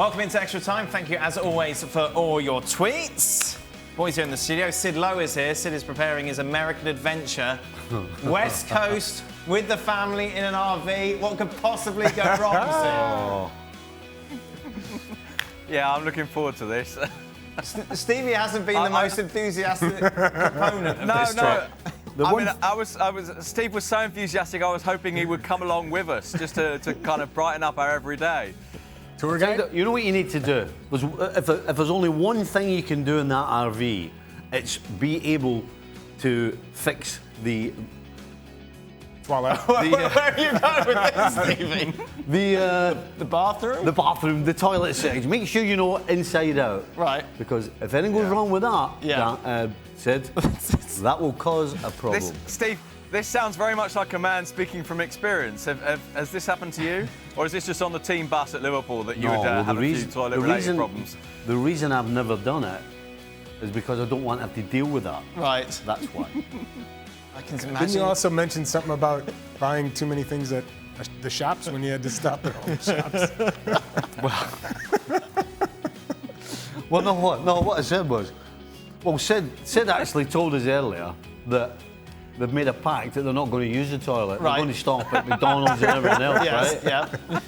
Welcome into Extra Time. Thank you, as always, for all your tweets. Boys here in the studio. Sid Lowe is here. Sid is preparing his American adventure. West Coast, with the family in an RV. What could possibly go wrong, Sid? Yeah, I'm looking forward to this. Stevie hasn't been the most enthusiastic proponent of this trip. Steve was so enthusiastic, I was hoping he would come along with us just to kind of brighten up our everyday. Tour guide? You know what you need to do? If there's only one thing you can do in that RV, it's be able to fix the... Where are you going with this, Stevie? The bathroom? The bathroom, the toilet section. Make sure you know inside out. Right. Because if anything goes wrong with that, Sid, that will cause a problem. Steve, this sounds very much like a man speaking from experience. Has this happened to you? Or is this just on the team bus at Liverpool that you would have a few toilet-related problems? The reason I've never done it is because I don't want to have to deal with that. Right. That's why. I can imagine. Didn't you also mention something about buying too many things at the shops when you had to stop at all the shops? No, what I said was, Sid actually told us earlier that they've made a pact that they're not going to use the toilet. Right. They're going to stop at McDonald's and everything else, yes, right? Yeah.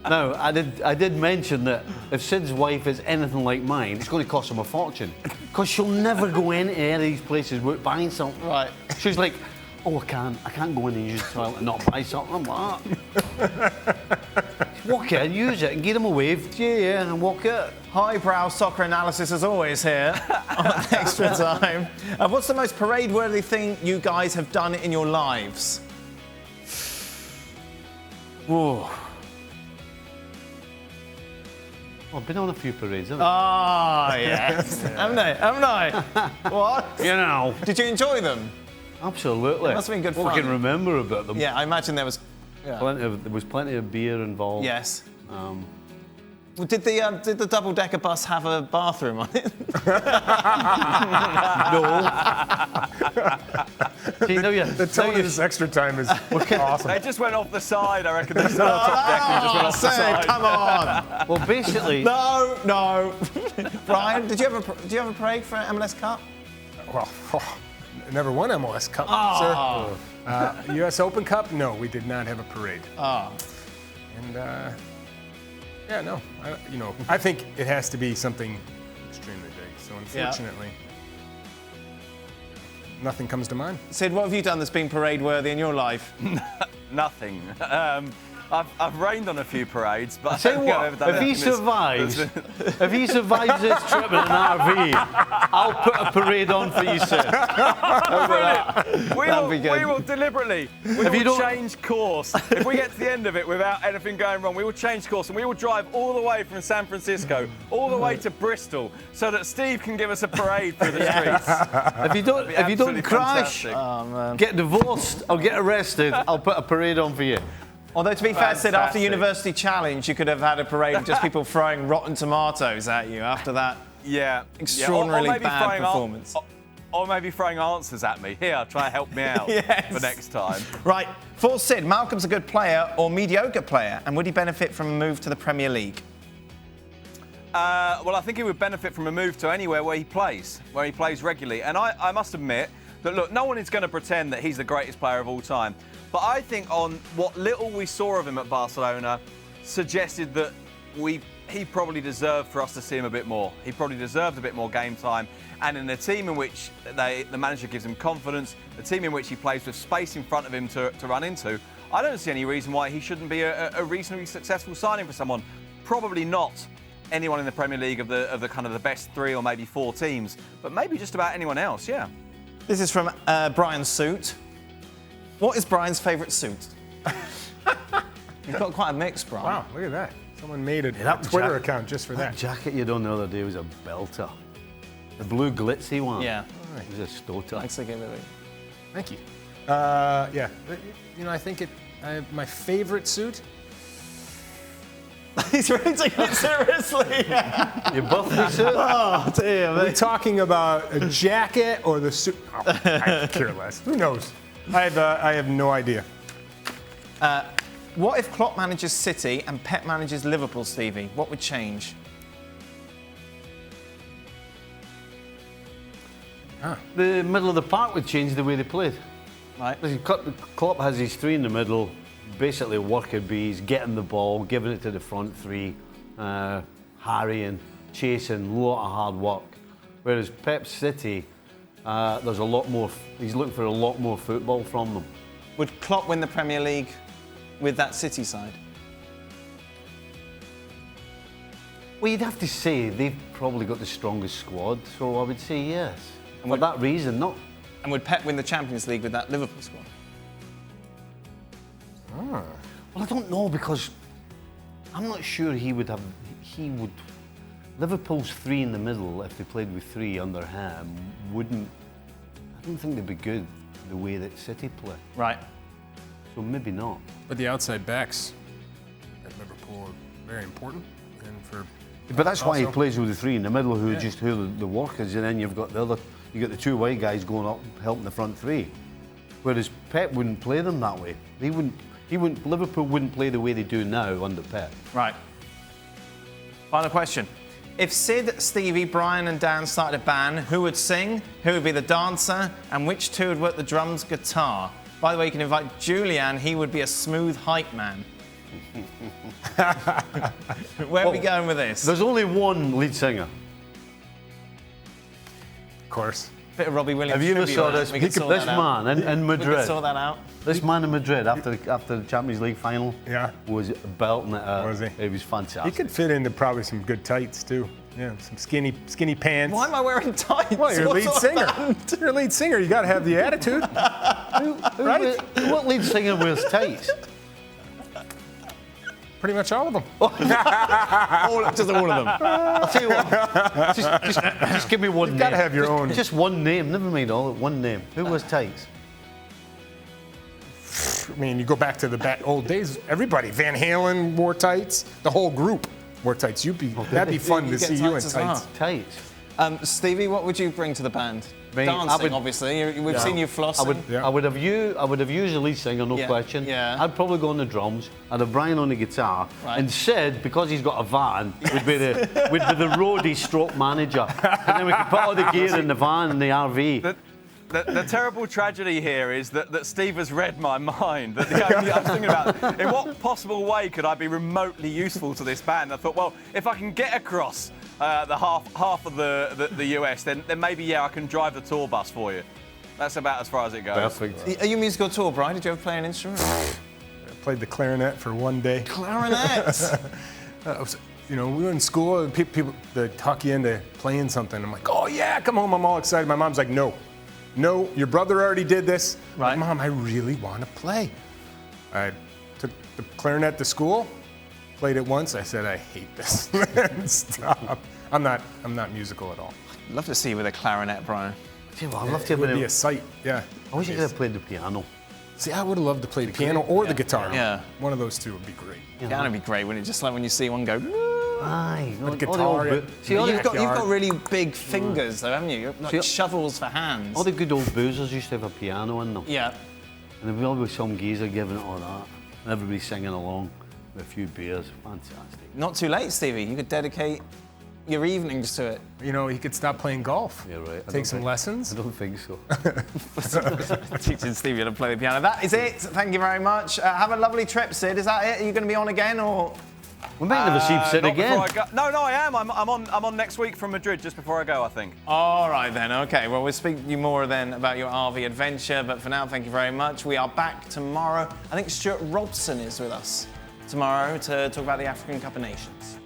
Now, I did mention that if Sid's wife is anything like mine, it's going to cost him a fortune. Because she'll never go into any of these places without buying something. Right. She's like, oh, I can't go in and use the toilet and not buy something. I'm like, walk in, use it, and give them a wave. Yeah, and walk out. Highbrow soccer analysis, as always, here on Extra Time. What's the most parade-worthy thing you guys have done in your lives? Whoa. I've been on a few parades, haven't Ah, yes. Haven't I? What? You know. Did you enjoy them? Absolutely. It must have been good fun. What I can remember about them. Yeah, I imagine there was... There was plenty of beer involved. Yes. Well, did the double-decker bus have a bathroom on it? No. See, The tone of this Extra Time is awesome. They just went off the side, I reckon. They started on top deck and just went off the side. Come on. Well, basically... No. Brian, did you have a parade for MLS Cup? Well, never won MLS Cup, Oh. sir. US Open Cup? No, we did not have a parade. Oh. And, yeah, no. I think it has to be something extremely big. So, unfortunately, nothing comes to mind. Sid, what have you done that's been parade-worthy in your life? Nothing. I've rained on a few parades, but Tell you what, if he survives this trip in an RV, I'll put a parade on for you, Sid. We will deliberately. We will change course. If we get to the end of it without anything going wrong, we will change course and we will drive all the way from San Francisco all the way to Bristol so that Steve can give us a parade through the streets. If you don't crash, get divorced or get arrested, I'll put a parade on for you. Although, to be fair, Sid, after University Challenge, you could have had a parade of just people throwing rotten tomatoes at you after that extraordinarily bad performance. Or maybe throwing answers at me. Here, try to help me out for next time. Right, for Sid, Malcom's a good player or mediocre player, and would he benefit from a move to the Premier League? Well, I think he would benefit from a move to anywhere where he plays regularly. And I must admit that, look, no one is going to pretend that he's the greatest player of all time. But I think on what little we saw of him at Barcelona suggested that he probably deserved for us to see him a bit more. He probably deserved a bit more game time. And in a team in which the manager gives him confidence, a team in which he plays with space in front of him to run into, I don't see any reason why he shouldn't be a reasonably successful signing for someone. Probably not anyone in the Premier League of the kind of the best 3 or maybe 4 teams, but maybe just about anyone else, yeah. This is from Brian's suit. What is Brian's favourite suit? You've got quite a mix, Brian. Wow, look at that. Someone made a Twitter account just for that. That jacket you done the other day was a belter. The blue glitzy one. Yeah. It was a stoter. Thanks again, Louis. Thank you. Yeah, I think my favorite suit. He's really taking it seriously. Your birthday suit? Oh, dear. Are we talking about a jacket or the suit? Oh, I care less. Who knows? I have no idea. What if Klopp manages City and Pep manages Liverpool, Stevie? What would change? The middle of the park would change the way they played. Right. Klopp has his three in the middle, basically worker bees, getting the ball, giving it to the front three, harrying, chasing, a lot of hard work. Whereas Pep's City, there's a lot more. He's looking for a lot more football from them. Would Klopp win the Premier League with that City side? Well, you'd have to say they've probably got the strongest squad, so I would say yes. And for that reason, not. And would Pep win the Champions League with that Liverpool squad? Well, I don't know, because I'm not sure he would. Liverpool's three in the middle, if they played with three under him, wouldn't. I don't think they'd be good the way that City play. Right. So maybe not. But the outside backs at Liverpool are very important. And for But that's why he also- plays with the three in the middle, who the workers, and then you've got the two wide guys going up helping the front three. Whereas Pep wouldn't play them that way. Liverpool wouldn't play the way they do now under Pep. Right. Final question. If Sid, Stevie, Brian and Dan started a band, who would sing, who would be the dancer, and which two would work the drums, guitar? By the way, you can invite Julian. He would be a smooth hype man. Where are we going with this? There's only one lead singer. Of course. Bit of Robbie Williams. Have you ever tribute saw on that. this? We can sort This that out. man in We can Madrid. sort that out. This man in Madrid after the Champions League final was belting it out. Was he? It was fantastic. He could fit into probably some good tights too. Yeah, some skinny pants. Why am I wearing tights? Well, you're a What lead sort of singer. band? You're a lead singer. You got to have the attitude. Right? What lead singer wears tights? Pretty much all of them. Just all of them. I'll tell you what. Just give me one name. Got to have your own. Just one name. Never mind all. One name. Who wears tights? I mean, you go back to the old days. Everybody, Van Halen wore tights. The whole group wore tights. That'd be fun to get see you in tights as well. tights. Tights. Stevie, what would you bring to the band? Me, Dancing, I would- obviously. We've seen you flossing. I would have used the lead singer, no Yeah, question. yeah. I'd probably go on the drums. I'd have Brian on the guitar. Right. And Sid, because he's got a van, would be the roadie stroke manager. And then we could put all the gear in the van and the RV. The terrible tragedy here is that Steve has read my mind. That I'm thinking about, in what possible way could I be remotely useful to this band? I thought, well, if I can get across the half of the US, then maybe, I can drive the tour bus for you. That's about as far as it goes. Perfect. Are you musical at all, Brian? Did you ever play an instrument? I played the clarinet for one day. Clarinet. We were in school, and people they'd talk you into playing something. I'm like, oh yeah, come home, I'm all excited. My mom's like, no, your brother already did this. Right. Like, Mom, I really want to play. I took the clarinet to school, played it once. I said, I hate this. Stop. I'm not musical at all. I'd love to see you with a clarinet, Brian. I'd love to It would have be a sight, yeah. I wish you could have played the piano. See, I would have loved to play the piano or the guitar. Yeah. One of those two would be great. Yeah, that'd be great, wouldn't it? Just like when you see one go. Aye. guitar, You've got backyard. really big fingers, though, haven't you? You're like See, shovels for hands. All the good old boozers used to have a piano in them. Yeah. And there'd be always some geezer giving it all that. And everybody singing along with a few beers. Fantastic. Not too late, Stevie. You could dedicate your evenings to it. He could stop playing golf. Yeah, right. I Take don't some think- lessons. I don't think so. Teaching Stevie how to play the piano. That is it. Thank you very much. Have a lovely trip, Sid. Is that it? Are you going to be on again, or? We might never see him sit Not again. before I go. No, I am. I'm on next week from Madrid, just before I go, I think. All right then. Okay. Well, we'll speak to you more then about your RV adventure. But for now, thank you very much. We are back tomorrow. I think Stuart Robson is with us tomorrow to talk about the African Cup of Nations.